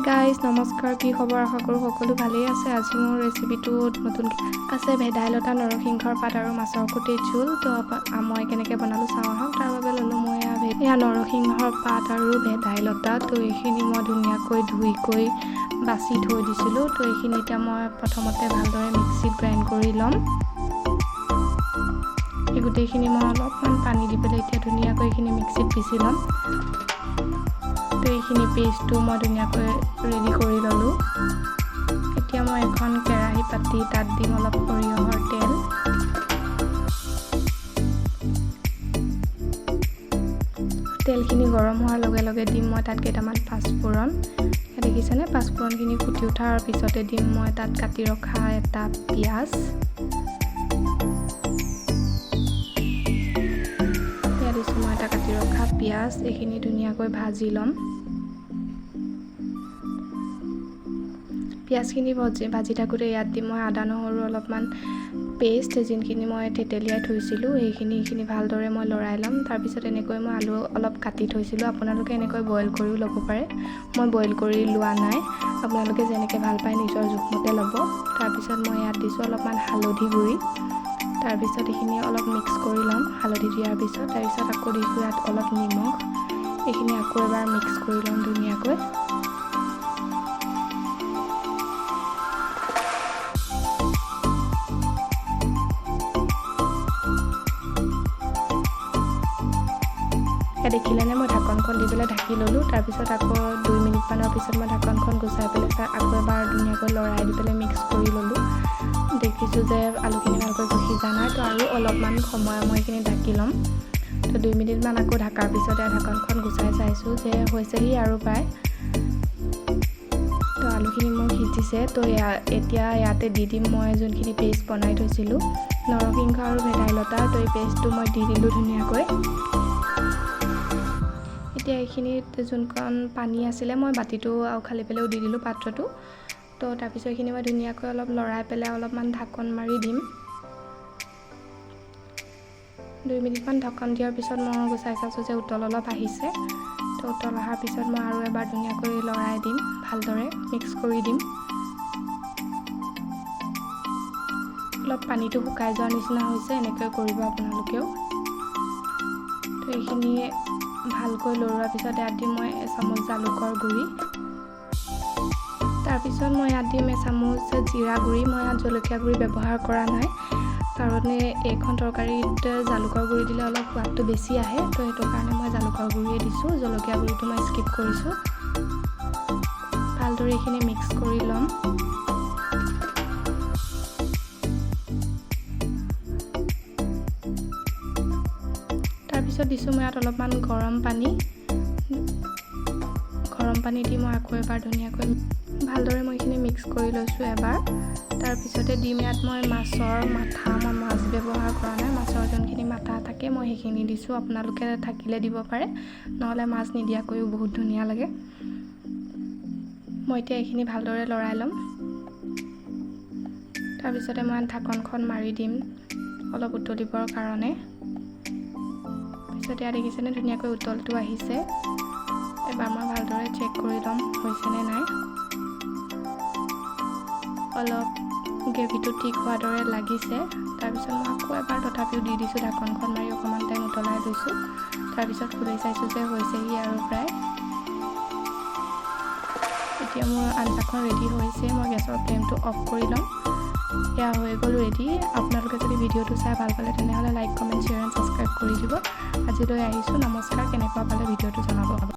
Guys নমস্কাৰ, কি খবৰ? আশা কৰোঁ সকলো ভালেই আছে। আজি মোৰ ৰেচিপিটো নতুন আছে ভেদাইলতা, নৰসিংহৰ পাত আৰু মাছৰ খুটিৰ জোল। তো মই কেনেকৈ বনালোঁ চাওঁ আহক। তাৰ বাবে ল'লোঁ মই এয়া নৰসিংহৰ পাত আৰু ভেদাইলতা। তো এইখিনি মই ধুনীয়াকৈ ধুই বাছি থৈ দিছিলোঁ। তো এইখিনি এতিয়া মই প্ৰথমতে ভালদৰে মিক্সিত গ্ৰাইণ্ড কৰি ল'ম। এই গোটেইখিনি মই অলপমান পানী দি পেলাই এতিয়া ধুনীয়াকৈ এইখিনি মিক্সিত পিচি ল'ম। তো এইখিনি পেষ্টটো মই ধুনীয়াকৈ ৰেডি কৰি ল'লোঁ। এতিয়া মই এখন কেৰাহী পাতি তাত দিম অলপ সৰিয়হৰ তেল। তেলখিনি গৰম হোৱাৰ লগে লগে দিম মই তাত কেইটামান পাঁচফোৰণ। দেখিছেনে? পাঁচফোৰণখিনি ফুটি উঠাৰ পিছতে দিম মই তাত কাটি ৰখা এটা পিঁয়াজ। দিছোঁ মই এটা কাটি ৰখা পিঁয়াজ। এইখিনি ধুনীয়াকৈ ভাজি ল'ম। পিঁয়াজখিনি ভাজি থাকোঁতে ইয়াত দিম মই আদা নহৰু অলপমান পেষ্ট, যোনখিনি মই থেতেলিয়াই থৈছিলোঁ এইখিনি ভালদৰে মই লৰাই ল'ম। তাৰপিছত এনেকৈ মই আলু অলপ কাটি থৈছিলোঁ। আপোনালোকে এনেকৈ বইল কৰিও ল'ব পাৰে। মই বইল কৰি লোৱা নাই, আপোনালোকে যেনেকৈ ভাল পায় নিজৰ জোখমতে ল'ব। তাৰপিছত মই ইয়াত দিছোঁ অলপমান হালধি গুড়ি। তাৰপিছত এইখিনি অলপ মিক্স কৰি ল'ম হালধি দিয়াৰ পিছত। তাৰপিছত আকৌ দিছোঁ ইয়াত অলপ নিমখ। এইখিনি আকৌ এবাৰ মিক্স কৰি ল'ম ধুনীয়াকৈ। দেখিলেনে? মই ঢাকনখন দি পেলাই ঢাকি ল'লোঁ। তাৰপিছত আকৌ 2 মিনিটমানৰ পিছত মই ঢাকনখন গুচাই পেলাই আকৌ এবাৰ ধুনীয়াকৈ লৰাই দি পেলাই মিক্স কৰি ল'লোঁ। দেখিছোঁ যে আলুখিনি ভালকৈ সিজা নাই, তো আৰু অলপমান সময় মই এইখিনি ঢাকি ল'ম। তো 2 মিনিটমান আকৌ ঢাকাৰ পিছতে ঢাকনখন গুচাই চাইছোঁ যে হৈছেহি আৰু প্ৰায়। তো আলুখিনি মোৰ সিজিছে। তো এতিয়া ইয়াতে দি দিম মই যোনখিনি পেষ্ট বনাই থৈছিলোঁ নৰসিংহ আৰু ভেদাইলতা। তো এই পেষ্টটো মই দি দিলোঁ ধুনীয়াকৈ। এতিয়া এইখিনিত যোনকণ পানী আছিলে মই বাতিটো খালি পেলাইও দি দিলোঁ পাত্ৰটো। তো তাৰপিছত এইখিনি মই ধুনীয়াকৈ অলপ লৰাই পেলাই অলপমান ঢাকন মাৰি দিম। 2 মিনিটমান ঢাকন দিয়াৰ পিছত মই গুচাই চাইছোঁ যে উতল অলপ আহিছে। তো উতল অহাৰ পিছত মই আৰু এবাৰ ধুনীয়াকৈ লৰাই দিম, ভালদৰে মিক্স কৰি দিম। অলপ পানীটো শুকাই যোৱাৰ নিচিনা হৈছে, এনেকৈ কৰিব আপোনালোকেও। তো এইখিনি ভালকৈ লৰোৱাৰ পিছত ইয়াত দিম মই এচামুচ জালুকৰ গুড়ি। তাৰপিছত মই ইয়াত দিম এচামুচ জিৰা গুড়ি। মই ইয়াত জলকীয়া গুড়ি ব্যৱহাৰ কৰা নাই, কাৰণ এইখন তৰকাৰীত জালুকৰ গুড়ি দিলে অলপ সোৱাদটো বেছি আহে। তো সেইটো কাৰণে মই জালুকৰ গুড়িয়ে দিছোঁ, জলকীয়া গুড়িটো মই স্কিপ কৰিছোঁ। ভালদৰে এইখিনি মিক্স কৰি ল'ম। তাৰপিছত দিছোঁ মই ইয়াত অলপমান গৰম পানী দি মই আকৌ এবাৰ ধুনীয়াকৈ ভালদৰে মই এইখিনি মিক্স কৰি লৈছোঁ এবাৰ। তাৰপিছতে দিম ইয়াত মই মাছৰ মাথা। মই মাছ ব্যৱহাৰ কৰা নাই, মাছৰ যোনখিনি মাথা থাকে মই সেইখিনি দিছোঁ। আপোনালোকে থাকিলে দিব পাৰে, নহ'লে মাছ নিদিয়াকৈও বহুত ধুনীয়া লাগে। মই এতিয়া এইখিনি ভালদৰে লৰাই ল'ম। তাৰপিছতে মই ঢাকনখন মাৰি দিম অলপ উতলিবৰ কাৰণে। তাৰপিছত ইয়াত দেখিছেনে ধুনীয়াকৈ উতলটো আহিছে। এবাৰ মই ভালদৰে চেক কৰি ল'ম হৈছেনে নাই। অলপ গ্ৰেভিটো ঠিক হোৱাৰ দৰে লাগিছে। তাৰপিছত মই আকৌ এবাৰ তথাপিও দি দিছোঁ ঢাকনখন মাৰি অকণমান টাইম উতলাই লৈছোঁ। তাৰপিছত খুলি চাইছোঁ যে হৈছেহি আৰু প্ৰায়। এতিয়া মোৰ আঞ্জাখন ৰেডি হৈছে। মই গেছৰ ফ্লেমটো অফ কৰি ল'ম। এয়া হৈ গ'ল ৰেডি। আপোনালোকে যদি ভিডিঅ'টো চাই ভাল পালে তেনেহ'লে like, comment, share and subscribe কৰি দিব। আজিলৈ আহিছোঁ, নমস্কাৰ। কেনেকুৱা পালে ভিডিঅ'টো জনাব।